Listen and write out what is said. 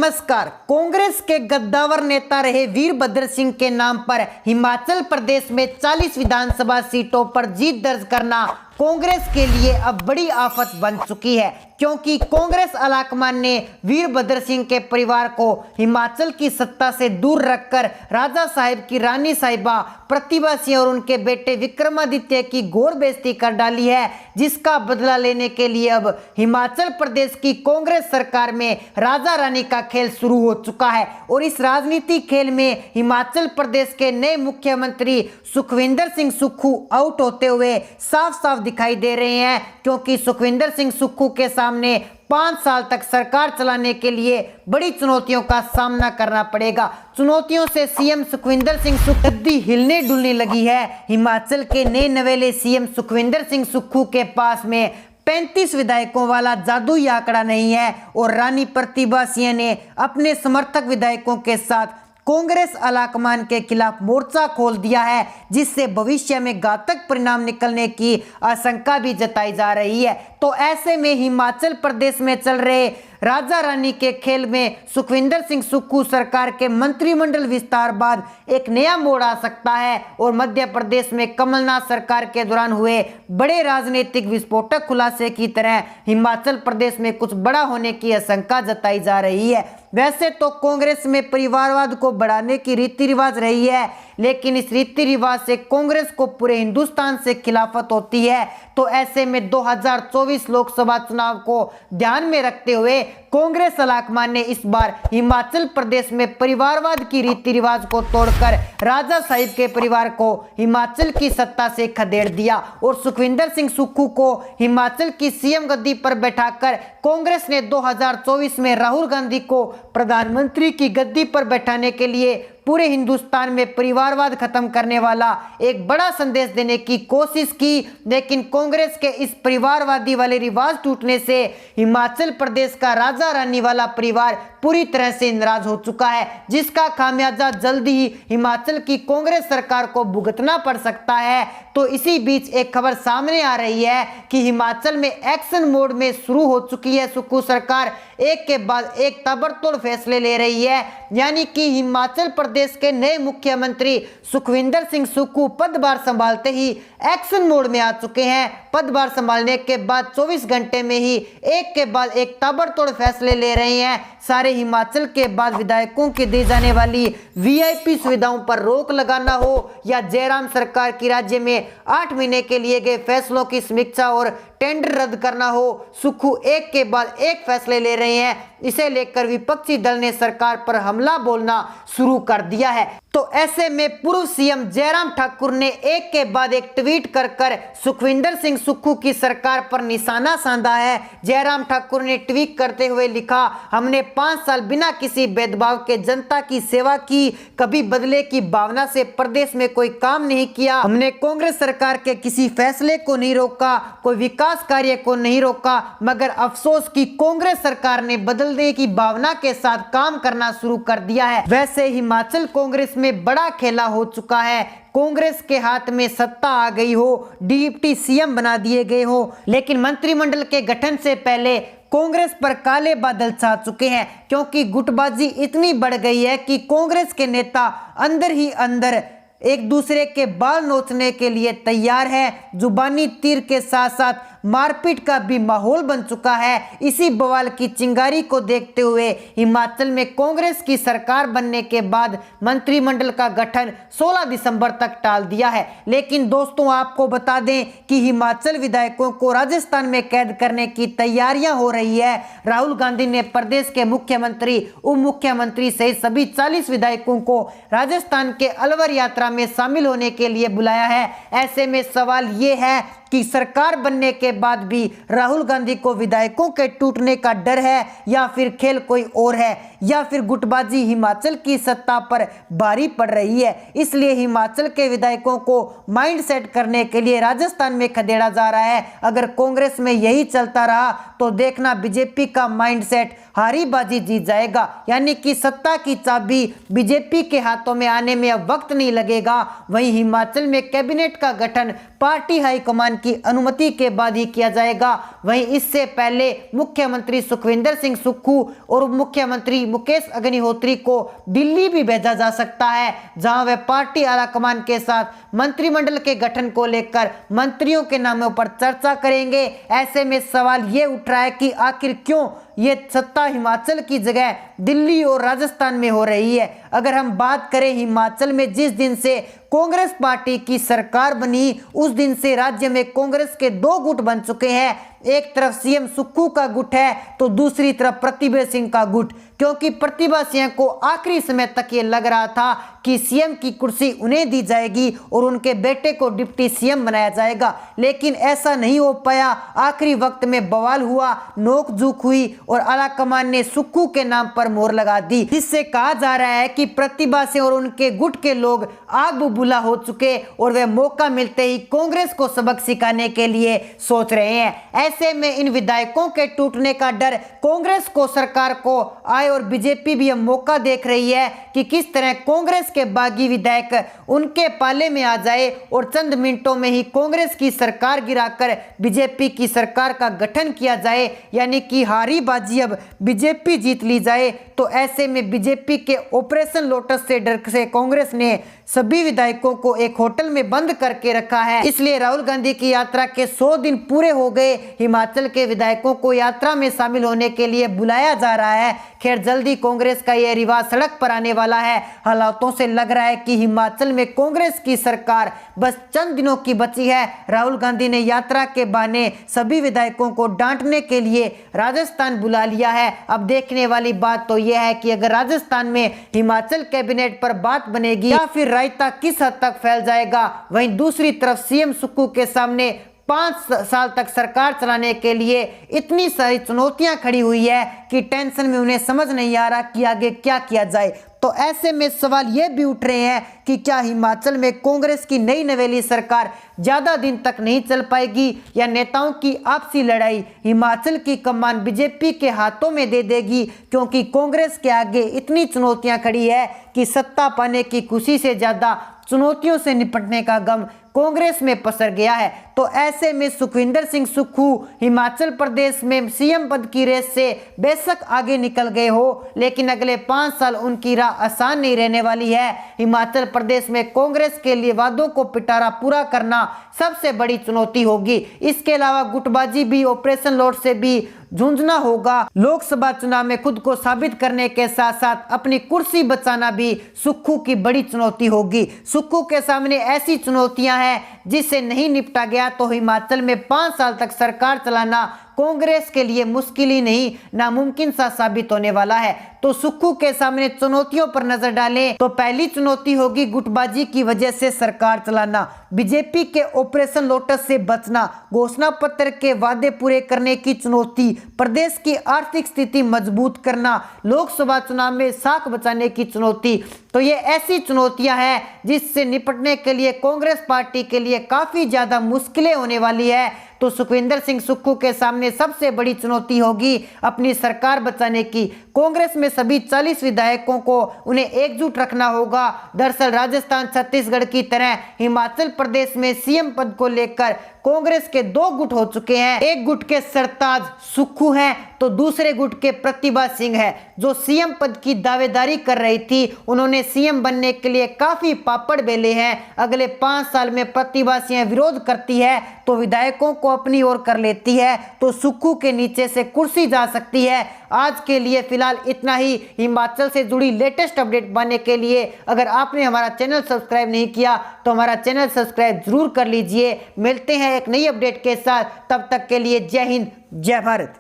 नमस्कार। कांग्रेस के गद्दावर नेता रहे वीरभद्र सिंह के नाम पर हिमाचल प्रदेश में 40 विधानसभा सीटों पर जीत दर्ज करना कांग्रेस के लिए अब बड़ी आफत बन चुकी है, क्योंकि कांग्रेस आलाकमान ने वीरभद्र सिंह के परिवार को हिमाचल की सत्ता से दूर रखकर राजा साहिब की रानी साहिबा प्रतिभा सिंह और उनके बेटे विक्रमादित्य की घोर बेइज्जती कर डाली है, जिसका बदला लेने के लिए अब हिमाचल प्रदेश की कांग्रेस सरकार में राजा रानी का खेल शुरू हो चुका है। और इस राजनीतिक खेल में हिमाचल प्रदेश के नए मुख्यमंत्री सुखविंदर सिंह सुक्खू आउट होते हुए साफ साफ दिखाई दे रहे हैं, क्योंकि सुखविंदर सिंह सुक्खू के सामने 5 साल तक सरकार चलाने के लिए बड़ी चुनौतियों का सामना करना पड़ेगा। चुनौतियों से सीएम सुखविंदर सिंह सुक्खू गद्दी हिलने डुलने लगी है। हिमाचल के नए नवेले सीएम सुखविंदर सिंह सुक्खू के पास में 35 विधायकों वाला जादुई आंकड़ा नहीं है और रानी प्रतिभा सिंह ने अपने समर्थक विधायकों के साथ कांग्रेस आलाकमान के खिलाफ मोर्चा खोल दिया है, जिससे भविष्य में घातक परिणाम निकलने की आशंका भी जताई जा रही है। तो ऐसे में हिमाचल प्रदेश में चल रहे राजा रानी के खेल में सुखविंदर सिंह सुक्खू सरकार के मंत्रिमंडल विस्तार बाद एक नया मोड़ आ सकता है और मध्य प्रदेश में कमलनाथ सरकार के दौरान हुए बड़े राजनीतिक विस्फोटक खुलासे की तरह हिमाचल प्रदेश में कुछ बड़ा होने की आशंका जताई जा रही है। वैसे तो कांग्रेस में परिवारवाद को बढ़ाने की रीति रिवाज रही है, लेकिन इस रीति रिवाज से कांग्रेस को पूरे हिंदुस्तान से खिलाफत होती है। तो ऐसे में 2024 लोकसभा चुनाव को ध्यान में रखते हुए कांग्रेस आलाकमान ने इस बार हिमाचल प्रदेश में परिवारवाद की रीति रिवाज को तोड़कर राजा साहिब के परिवार को हिमाचल की सत्ता से खदेड़ दिया और सुखविंदर सिंह सुक्खू को हिमाचल की सीएम गद्दी पर बैठाकर कांग्रेस ने 2024 में राहुल गांधी को प्रधानमंत्री की गद्दी पर बैठाने के लिए पूरे हिंदुस्तान में परिवारवाद खत्म करने वाला एक बड़ा संदेश देने की कोशिश की। लेकिन कांग्रेस के इस परिवारवादी वाले रिवाज टूटने से हिमाचल प्रदेश का राजा रानी वाला परिवार पूरी तरह से नाराज हो चुका है, जिसका खामियाजा जल्द ही हिमाचल की कांग्रेस सरकार को भुगतना पड़ सकता है। तो इसी बीच एक खबर सामने आ रही है कि हिमाचल में एक्शन मोड में शुरू हो चुकी है सुक्खू सरकार, एक के बाद एक ताबड़तोड़ फैसले ले रही है। यानी कि हिमाचल प्रदेश के नए मुख्यमंत्री सुखविंदर सिंह सुक्खू पदभार संभालते ही एक्शन मोड में आ चुके हैं। पदभार संभालने के बाद 24 घंटे में ही एक के बाद एक ताबड़तोड़ फैसले ले रहे हैं। सारे हिमाचल के बाद विधायकों की दी जाने वाली वीआईपी सुविधाओं पर रोक लगाना हो या जयराम सरकार की राज्य में 8 महीने के लिए गए फैसलों की समीक्षा और टेंडर रद्द करना हो, सुक्खू एक के बाद एक फैसले ले रहे हैं। इसे लेकर विपक्षी दल ने सरकार पर हमला बोलना शुरू कर दिया है। तो ऐसे में पूर्व सीएम जयराम ठाकुर ने एक के बाद एक ट्वीट कर सुखविंदर सिंह सुक्खू की सरकार पर निशाना साधा है। जयराम ठाकुर ने ट्वीट करते हुए लिखा, हमने 5 साल बिना किसी भेदभाव के जनता की सेवा की, कभी बदले की भावना से प्रदेश में कोई काम नहीं किया। हमने कांग्रेस सरकार के किसी फैसले को नहीं रोका, कोई विकास कार्य को नहीं रोका, मगर अफसोस की कांग्रेस सरकार ने बदलने की भावना के साथ काम करना शुरू कर दिया है। वैसे हिमाचल कांग्रेस में बड़ा खेला हो चुका है। कांग्रेस के हाथ में सत्ता आ गई हो, डिप्टी सीएम बना दिए गए हो, लेकिन मंत्रिमंडल के गठन से पहले कांग्रेस पर काले बादल छा चुके हैं, क्योंकि गुटबाजी इतनी बढ़ गई है कि कांग्रेस के नेता अंदर ही अंदर एक दूसरे के बाल नोचने के लिए तैयार है। जुबानी तीर के साथ साथ मारपीट का भी माहौल बन चुका है। इसी बवाल की चिंगारी को देखते हुए हिमाचल में कांग्रेस की सरकार बनने के बाद मंत्रिमंडल का गठन 16 दिसंबर तक टाल दिया है। लेकिन दोस्तों, आपको बता दें कि हिमाचल विधायकों को राजस्थान में कैद करने की तैयारियां हो रही है। राहुल गांधी ने प्रदेश के मुख्यमंत्री, उप मुख्यमंत्री सहित सभी 40 विधायकों को राजस्थान के अलवर यात्रा में शामिल होने के लिए बुलाया है। ऐसे में सवाल ये है कि सरकार बनने के बाद भी राहुल गांधी को विधायकों के टूटने का डर है, या फिर खेल कोई और है, या फिर गुटबाजी हिमाचल की सत्ता पर भारी पड़ रही है। इसलिए हिमाचल के विधायकों को माइंड सेट करने के लिए राजस्थान में खदेड़ा जा रहा है। अगर कांग्रेस में यही चलता रहा तो देखना बीजेपी का माइंड सेट हारी बाजी जीत जाएगा। यानी कि सत्ता की चाबी बीजेपी के हाथों में आने में अब वक्त नहीं लगेगा। वहीं हिमाचल में कैबिनेट का गठन पार्टी हाईकमान की अनुमति के बाद ही किया जाएगा। वहीं इससे पहले मुख्यमंत्री सुखविंदर सिंह सुक्खू और मुख्यमंत्री मुकेश अग्निहोत्री को दिल्ली भी भेजा जा सकता है, जहां वे पार्टी आलाकमान के साथ मंत्रिमंडल के गठन को लेकर मंत्रियों के नामों पर चर्चा करेंगे। ऐसे में सवाल ये उठ रहा है कि आखिर क्यों ये सत्ता हिमाचल की जगह दिल्ली और राजस्थान में हो रही है। अगर हम बात करें हिमाचल में जिस दिन से कांग्रेस पार्टी की सरकार बनी, उस दिन से राज्य में कांग्रेस के दो गुट बन चुके हैं। एक तरफ सीएम सुक्खू का गुट है तो दूसरी तरफ प्रतिभा सिंह का गुट, क्योंकि प्रतिभा सिंह को आखिरी समय तक ये लग रहा था कि सीएम की कुर्सी उन्हें दी जाएगी और उनके बेटे को डिप्टी सीएम बनाया जाएगा, लेकिन ऐसा नहीं हो पाया। आखिरी वक्त में बवाल हुआ, नोकझोंक हुई और आलाकमान ने सुक्खू के नाम पर मोहर लगा दी, जिससे कहा जा रहा है कि प्रतिभा सिंह और उनके गुट के लोग आग बबूला हो चुके और वे मौका मिलते ही कांग्रेस को सबक सिखाने के लिए सोच रहे हैं। ऐसे में इन विधायकों के टूटने का डर कांग्रेस को, सरकार को आए और बीजेपी भी अब मौका देख रही है कि किस तरह कांग्रेस के बागी विधायक उनके पाले में आ जाए और चंद मिनटों में ही कांग्रेस की सरकार गिराकर बीजेपी की सरकार का गठन किया जाए, यानी कि हारी बाजी अब बीजेपी जीत ली जाए। तो ऐसे में बीजेपी के ऑपरेशन लोटस से डर से कांग्रेस ने सभी विधायकों को एक होटल में बंद करके रखा है। इसलिए राहुल गांधी की यात्रा के 100 दिन पूरे हो गए, हिमाचल के विधायकों को यात्रा में शामिल होने के लिए बुलाया जा रहा है। खैर, जल्दी कांग्रेस का यह रिवाज सड़क पर आने वाला है। हालातों से लग रहा है कि हिमाचल में कांग्रेस की सरकार बस चंद दिनों की बची है। राहुल गांधी ने यात्रा के बहाने सभी विधायकों को डांटने के लिए राजस्थान बुला लिया है। अब देखने वाली बात तो यह है कि अगर राजस्थान में हिमाचल कैबिनेट पर बात बनेगी या फिर रायता किस हद तक फैल जाएगा। वहीं दूसरी तरफ सीएम सुक्खू के सामने 5 साल तक सरकार चलाने के लिए इतनी सारी चुनौतियां खड़ी हुई है कि टेंशन में उन्हें समझ नहीं आ रहा कि आगे क्या किया जाए। तो ऐसे में सवाल ये भी उठ रहे हैं कि क्या हिमाचल में कांग्रेस की नई नवेली सरकार ज्यादा दिन तक नहीं चल पाएगी या नेताओं की आपसी लड़ाई हिमाचल की कमान बीजेपी के हाथों में दे देगी, क्योंकि कांग्रेस के आगे इतनी चुनौतियां खड़ी है कि सत्ता पाने की खुशी से ज्यादा चुनौतियों से निपटने का गम कांग्रेस में पसर गया है। तो ऐसे में सुखविंदर सिंह सुक्खू हिमाचल प्रदेश में सीएम पद की रेस से बेशक आगे निकल गए हो, लेकिन अगले 5 साल उनकी राह आसान नहीं रहने वाली है। हिमाचल प्रदेश में कांग्रेस के लिए वादों को पिटारा पूरा करना सबसे बड़ी चुनौती होगी। इसके अलावा गुटबाजी भी, ऑपरेशन लोड से भी जूझना होगा। लोकसभा चुनाव में खुद को साबित करने के साथ साथ अपनी कुर्सी बचाना भी सुक्खू की बड़ी चुनौती होगी। सुक्खू के सामने ऐसी चुनौतियां हैं जिससे नहीं निपटा गया तो हिमाचल में 5 साल तक सरकार चलाना कांग्रेस के लिए मुश्किल ही नहीं, नामुमकिन सा साबित होने वाला है। तो सुक्खू के सामने चुनौतियों पर नजर डालें तो पहली चुनौती होगी गुटबाजी की वजह से सरकार चलाना, बीजेपी के ऑपरेशन लोटस से बचना, घोषणा पत्र के वादे पूरे करने की चुनौती, प्रदेश की आर्थिक स्थिति मजबूत करना, लोकसभा चुनाव में साख बचाने की चुनौती। तो ये ऐसी चुनौतियां हैं जिससे निपटने के लिए कांग्रेस पार्टी के लिए काफी ज्यादा मुश्किलें होने वाली है। तो सुखविंदर सिंह सुक्खू के सामने सबसे बड़ी चुनौती होगी अपनी सरकार बचाने की। कांग्रेस में सभी 40 विधायकों को उन्हें एकजुट रखना होगा। दरअसल राजस्थान, छत्तीसगढ़ की तरह हिमाचल प्रदेश में सीएम पद को लेकर कांग्रेस के 2 गुट हो चुके हैं। एक गुट के सरताज सुक्खू हैं तो दूसरे गुट के प्रतिभा सिंह है, जो सीएम पद की दावेदारी कर रही थी। उन्होंने सीएम बनने के लिए काफी पापड़ बेले हैं। अगले 5 साल में प्रतिभा सिंह विरोध करती है तो विधायकों को अपनी ओर कर लेती है, तो सुक्खू के नीचे से कुर्सी जा सकती है। आज के लिए फिलहाल इतना ही। हिमाचल से जुड़ी लेटेस्ट अपडेट पाने के लिए अगर आपने हमारा चैनल सब्सक्राइब नहीं किया तो हमारा चैनल सब्सक्राइब जरूर कर लीजिए। मिलते हैं एक नई अपडेट के साथ, तब तक के लिए जय हिंद, जय भारत।